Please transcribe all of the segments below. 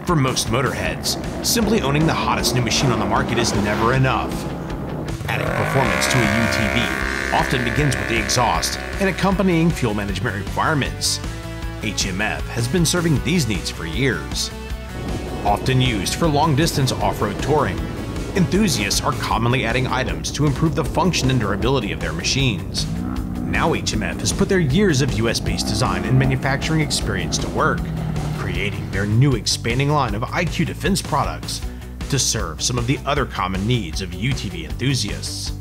For most motorheads, simply owning the hottest new machine on the market is never enough. Adding performance to a UTV often begins with the exhaust and accompanying fuel management requirements. Hmf has been serving these needs for years. Often used for long-distance off-road touring, enthusiasts are commonly adding items to improve the function and durability of their machines. Now Hmf has put their years of US-based design and manufacturing experience to work, creating their new expanding line of IQ Defense products to serve some of the other common needs of UTV enthusiasts.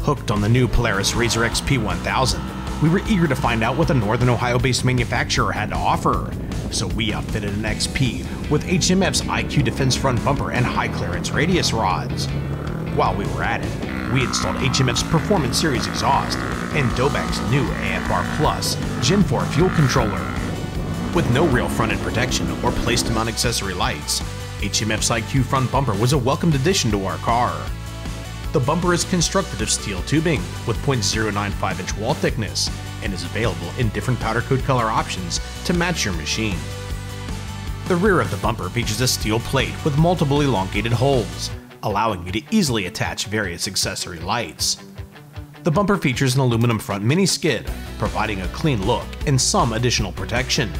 Hooked on the new Polaris RZR XP 1000, we were eager to find out what the Northern Ohio-based manufacturer had to offer, so we outfitted an XP with Hmf's IQ Defense front bumper and high clearance radius rods. While we were at it, we installed Hmf's Performance Series exhaust and Dobeck's new AFR Plus Gen 4 fuel controller. With no real front-end protection or place-to-mount accessory lights, Hmf's IQ front bumper was a welcomed addition to our car. The bumper is constructed of steel tubing with 0.095-inch wall thickness and is available in different powder coat color options to match your machine. The rear of the bumper features a steel plate with multiple elongated holes, allowing you to easily attach various accessory lights. The bumper features an aluminum front mini skid, providing a clean look and some additional protection.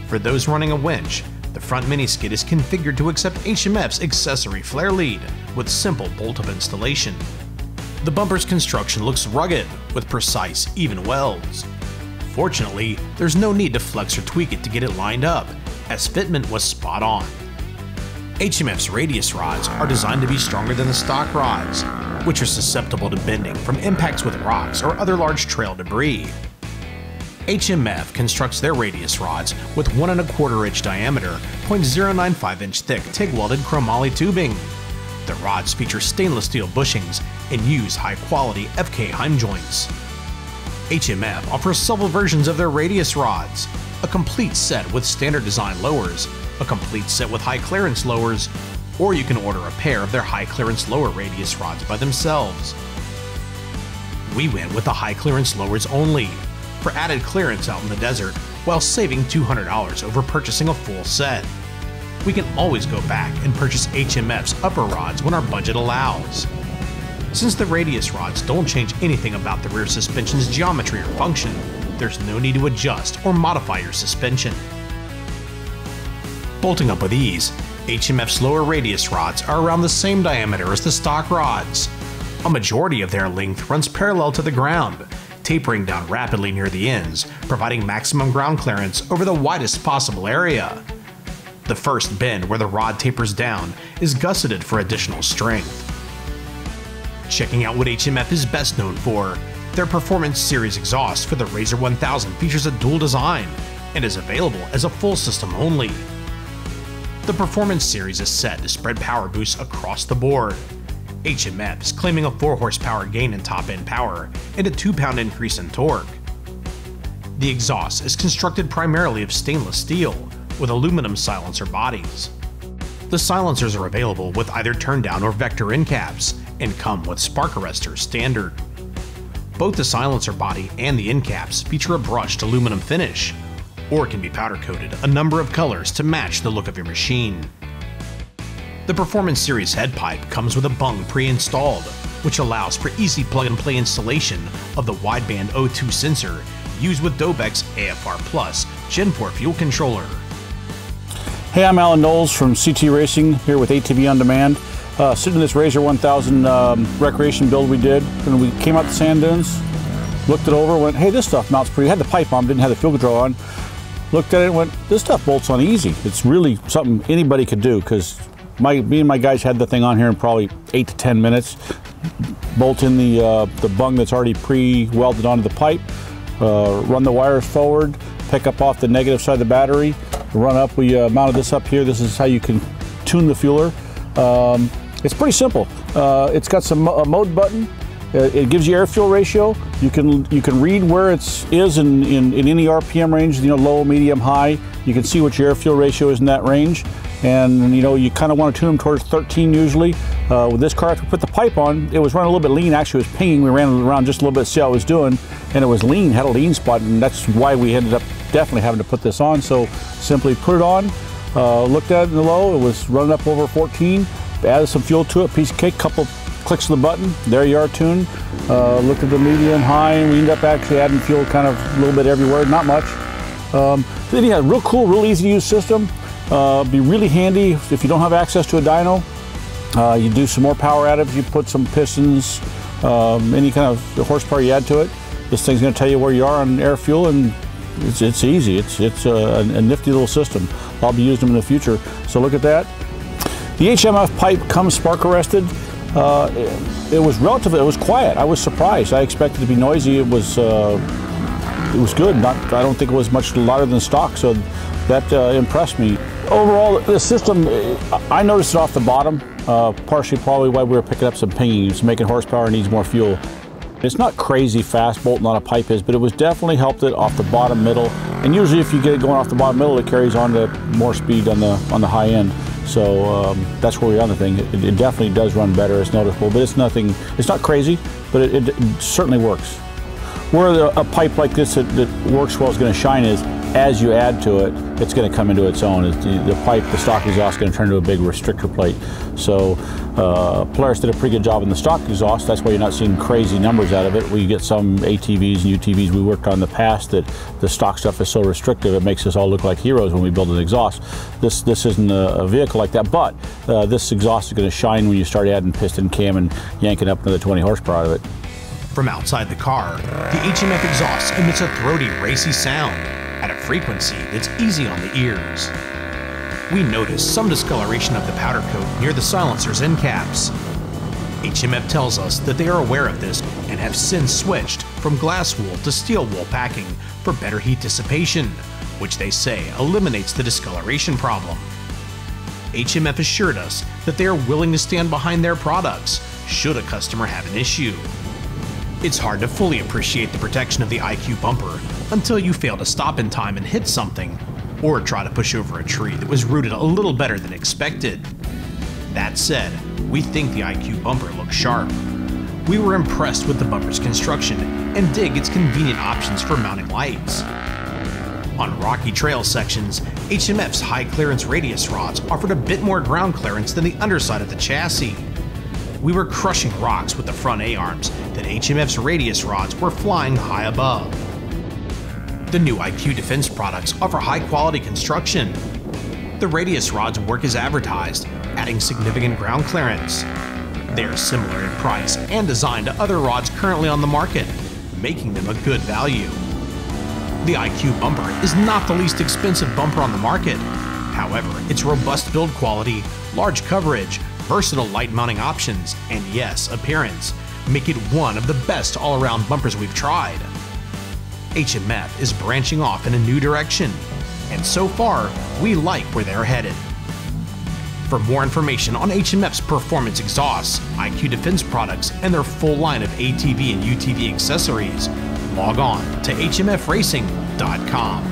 For those running a winch, the front mini skid is configured to accept Hmf's accessory flare lead with simple bolt-up installation. The bumper's construction looks rugged with precise, even welds. Fortunately, there's no need to flex or tweak it to get it lined up, as fitment was spot on. Hmf's radius rods are designed to be stronger than the stock rods, which are susceptible to bending from impacts with rocks or other large trail debris. Hmf constructs their radius rods with 1 1/4 inch diameter, 0.095-inch thick TIG-welded chromoly tubing. The rods feature stainless steel bushings and use high-quality FK Heim joints. Hmf offers several versions of their radius rods, a complete set with standard design lowers, a complete set with high clearance lowers, or you can order a pair of their high clearance lower radius rods by themselves. We went with the high clearance lowers only, for added clearance out in the desert, while saving $200 over purchasing a full set. We can always go back and purchase Hmf's upper rods when our budget allows. Since the radius rods don't change anything about the rear suspension's geometry or function, there's no need to adjust or modify your suspension. Bolting up with ease, Hmf's lower radius rods are around the same diameter as the stock rods. A majority of their length runs parallel to the ground, tapering down rapidly near the ends, providing maximum ground clearance over the widest possible area. The first bend where the rod tapers down is gusseted for additional strength. Checking out what Hmf is best known for, their Performance Series exhaust for the RZR 1000 features a dual design and is available as a full system only. The Performance Series is set to spread power boosts across the board. Hmf is claiming a 4 horsepower gain in top-end power and a 2-pound increase in torque. The exhaust is constructed primarily of stainless steel with aluminum silencer bodies. The silencers are available with either turn-down or vector end caps and come with spark arresters standard. Both the silencer body and the end caps feature a brushed aluminum finish, or can be powder-coated a number of colors to match the look of your machine. The Performance Series head pipe comes with a bung pre-installed, which allows for easy plug-and-play installation of the wideband O2 sensor used with Dobeck's AFR Plus Gen 4 fuel controller. Hey, I'm Alan Knowles from CT Racing here with ATV On Demand. Sitting in this RZR 1000 recreation build we did, and we came out the sand dunes, looked it over, went, hey, this stuff mounts pretty. Had the pipe on, didn't have the fuel control on. Looked at it and went, this stuff bolts on easy. It's really something anybody could do, because me and my guys had the thing on here in probably 8 to 10 minutes. Bolt in the bung that's already pre-welded onto the pipe, run the wires forward, pick up off the negative side of the battery, run up. We mounted this up here. This is how you can tune the fueler. It's pretty simple. It's got a mode button. It gives you air fuel ratio. You can read where it is in any RPM range, low, medium, high. You can see what your air fuel ratio is in that range. And you kind of want to tune them towards 13 usually. With this car, after we put the pipe on, it was running a little bit lean. Actually, it was pinging. We ran it around just a little bit to see how it was doing, and it was lean, had a lean spot, and that's why we ended up definitely having to put this on. So simply put it on, Looked at it in the low, it was running up over 14. Added some fuel to it, piece of cake, couple clicks of the button, there you are tuned. Looked at the medium, high, and we ended up actually adding fuel kind of a little bit everywhere, not much. Then you got a real cool, real easy to use system. Be really handy if you don't have access to a dyno. You do some more power additives, you put some pistons, any kind of horsepower you add to it. This thing's going to tell you where you are on air fuel, and it's easy. It's a nifty little system. I'll be using them in the future. So look at that. The Hmf pipe comes spark arrested. It was quiet. I was surprised. I expected it to be noisy. It was good. I don't think it was much louder than stock, so that impressed me. Overall, the system, I noticed it off the bottom, partially probably why we were picking up some pinging. It's making horsepower, needs more fuel. It's not crazy fast bolting on a pipe is, but it was definitely helped it off the bottom middle. And usually if you get it going off the bottom middle, it carries on to more speed on the high end. So that's where we're on the thing. It definitely does run better. It's noticeable, but it's not crazy, but it certainly works. Where a pipe like this that works well is going to shine is as you add to it, it's going to come into its own. The pipe, the stock exhaust is going to turn into a big restrictor plate. So Polaris did a pretty good job in the stock exhaust. That's why you're not seeing crazy numbers out of it. We get some ATVs and UTVs we worked on in the past that the stock stuff is so restrictive it makes us all look like heroes when we build an exhaust. This isn't a vehicle like that, but this exhaust is going to shine when you start adding piston cam and yanking up another 20 horsepower out of it. From outside the car, the Hmf exhaust emits a throaty, racy sound at a frequency that's easy on the ears. We notice some discoloration of the powder coat near the silencer's end caps. Hmf tells us that they are aware of this and have since switched from glass wool to steel wool packing for better heat dissipation, which they say eliminates the discoloration problem. Hmf assured us that they are willing to stand behind their products should a customer have an issue. It's hard to fully appreciate the protection of the IQ bumper until you fail to stop in time and hit something, or try to push over a tree that was rooted a little better than expected. That said, we think the IQ bumper looks sharp. We were impressed with the bumper's construction and dig its convenient options for mounting lights. On rocky trail sections, Hmf's high clearance radius rods offered a bit more ground clearance than the underside of the chassis. We were crushing rocks with the front A-arms that Hmf's radius rods were flying high above. The new IQ Defense products offer high-quality construction. The radius rods work as advertised, adding significant ground clearance. They are similar in price and design to other rods currently on the market, making them a good value. The IQ bumper is not the least expensive bumper on the market. However, its robust build quality, large coverage, versatile light mounting options, and yes, appearance, make it one of the best all-around bumpers we've tried. Hmf is branching off in a new direction, and so far, we like where they're headed. For more information on Hmf's performance exhausts, IQ Defense products, and their full line of ATV and UTV accessories, log on to hmfracing.com.